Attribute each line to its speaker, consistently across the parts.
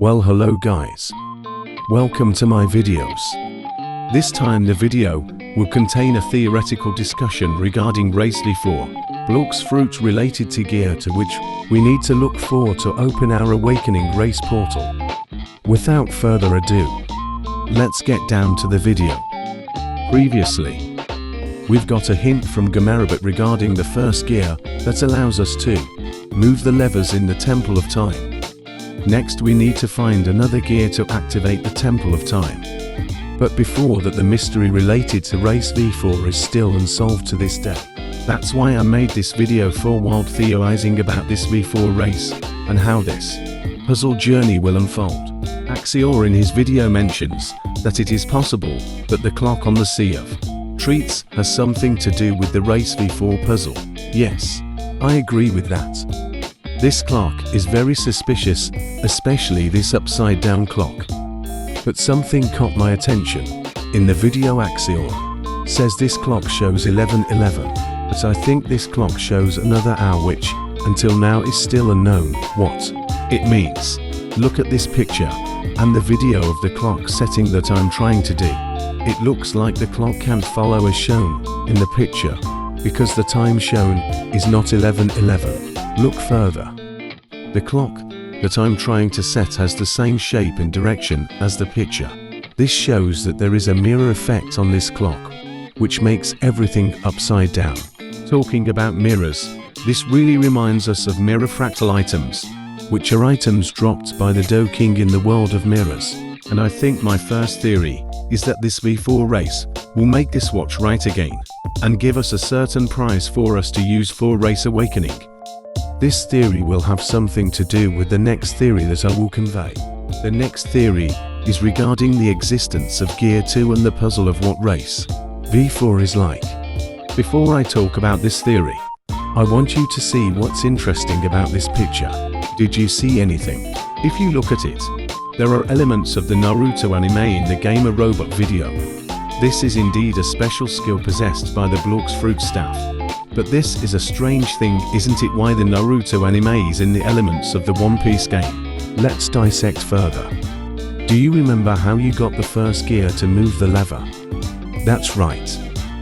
Speaker 1: Well, hello guys. Welcome to my videos. This time the video will contain a theoretical discussion regarding race V4, Blox fruits related to gear to which we need to look for to open our awakening race portal. Without further ado, let's get down to the video. Previously, we've got a hint from Gamerabot regarding the first gear that allows us to move the levers in the Temple of Time. Next we need to find another gear to activate the Temple of Time. But before that, the mystery related to race V4 is still unsolved to this day. That's why I made this video for while theorizing about this V4 race and how this puzzle journey will unfold. Axior in his video mentions that it is possible that the clock on the Sea of Treats has something to do with the race V4 puzzle. Yes, I agree with that. This clock is very suspicious, especially this upside down clock. But something caught my attention. In the video, Axior says this clock shows 11:11, but I think this clock shows another hour which, until now, is still unknown what it means. Look at this picture and the video of the clock setting that I'm trying to do. It looks like the clock can't follow as shown in the picture, because the time shown is not 11:11. Look further. The clock that I'm trying to set has the same shape and direction as the picture. This shows that there is a mirror effect on this clock, which makes everything upside down. Talking about mirrors, this really reminds us of mirror fractal items, which are items dropped by the Do King in the world of mirrors. And I think my first theory is that this V4 race will make this watch right again, and give us a certain prize for us to use for race awakening. This theory will have something to do with the next theory that I will convey. The next theory is regarding the existence of Gear 2 and the puzzle of what race V4 is like. Before I talk about this theory, I want you to see what's interesting about this picture. Did you see anything? If you look at it, there are elements of the Naruto anime in the Gamer Robot video. This is indeed a special skill possessed by the Blox fruit staff. But this is a strange thing, isn't it? Why the Naruto anime is in the elements of the One Piece game? Let's dissect further. Do you remember how you got the first gear to move the lever? That's right.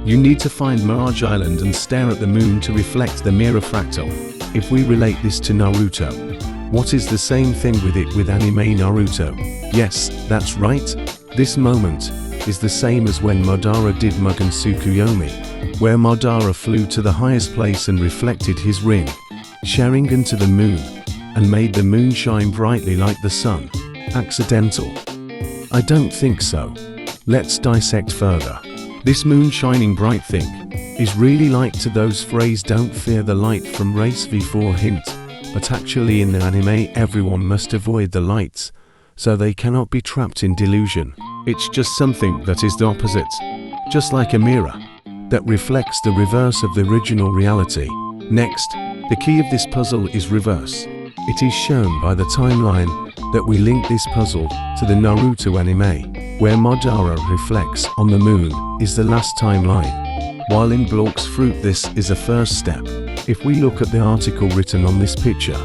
Speaker 1: You need to find Mirage Island and stare at the moon to reflect the mirror fractal. If we relate this to Naruto, what is the same thing with it with anime Naruto? Yes, that's right. This moment is the same as when Madara did Mugen Tsukuyomi, where Madara flew to the highest place and reflected his ring, Sharingan to the moon, and made the moon shine brightly like the sun. Accidental? I don't think so. Let's dissect further. This moon shining bright thing is really like to those phrase "don't fear the light" from race V4 hint, but actually in the anime everyone must avoid the lights, so they cannot be trapped in delusion. It's just something that is the opposite, just like a mirror that reflects the reverse of the original reality. Next, the key of this puzzle is reverse. It is shown by the timeline that we link this puzzle to the Naruto anime, where Madara reflects on the moon is the last timeline, while in Blox fruit this is a first step. If we look at the article written on this picture,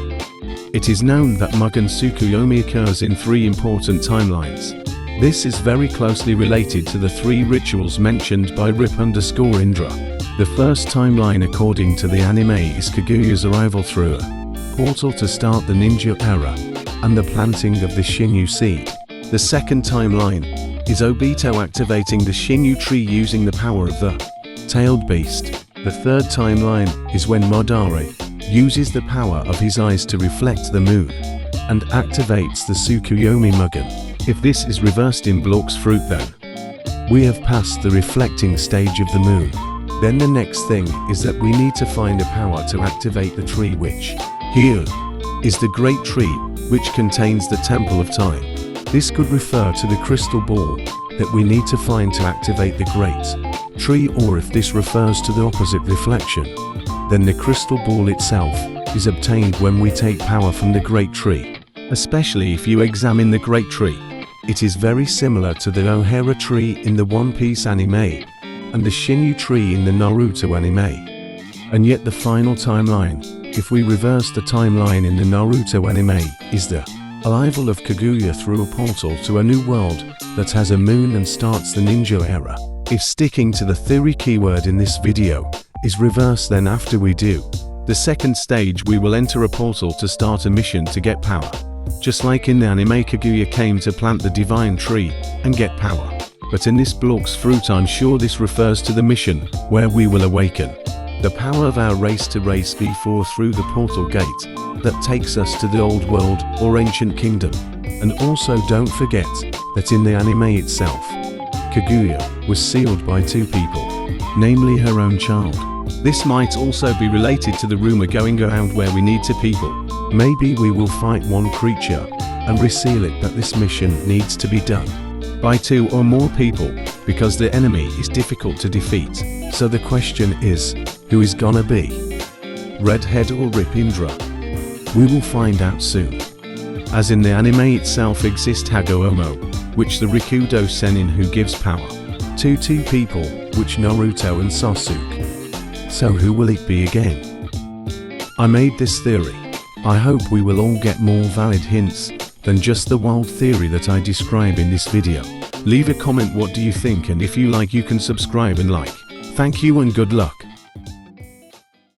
Speaker 1: it is known that Mugen Tsukuyomi occurs in 3 important timelines. This is very closely related to the 3 rituals mentioned by Rip_Indra. The first timeline according to the anime is Kaguya's arrival through a portal to start the ninja era, and the planting of the Shinyu seed. The second timeline is Obito activating the Shinyu tree using the power of the tailed beast. The third timeline is when Madara uses the power of his eyes to reflect the moon, and activates the Tsukuyomi Mugen. If this is reversed in Blox fruit, then we have passed the reflecting stage of the moon. Then the next thing is that we need to find a power to activate the tree, which here is the Great Tree, which contains the Temple of Time. This could refer to the crystal ball that we need to find to activate the Great Tree, or if this refers to the opposite reflection, then the crystal ball itself is obtained when we take power from the Great Tree. Especially if you examine the Great Tree, it is very similar to the Ohara tree in the One Piece anime, and the Shinyu tree in the Naruto anime. And yet the final timeline, if we reverse the timeline in the Naruto anime, is the Arrival of Kaguya through a portal to a new world that has a moon and starts the ninja era. If sticking to the theory keyword in this video is reverse, then after we do the second stage we will enter a portal to start a mission to get power. Just like in the anime, Kaguya came to plant the divine tree and get power. But in this Blox fruit, I'm sure this refers to the mission where we will awaken the power of our race to race B4 through the portal gate that takes us to the old world or ancient kingdom. And also don't forget that in the anime itself, Kaguya was sealed by two people, namely her own child. This might also be related to the rumor going around where we need two people. Maybe we will fight one creature and reseal it, but this mission needs to be done by two or more people because the enemy is difficult to defeat. So the question is, who is gonna be? Redhead or Rip Indra? We will find out soon. As in the anime itself exists Hagoomo, which the Rikudo Sennin who gives power to two people, which Naruto and Sasuke. So who will it be again? I made this theory. I hope we will all get more valid hints than just the wild theory that I describe in this video. Leave a comment, what do you think, and if you like you can subscribe and like. Thank you and good luck.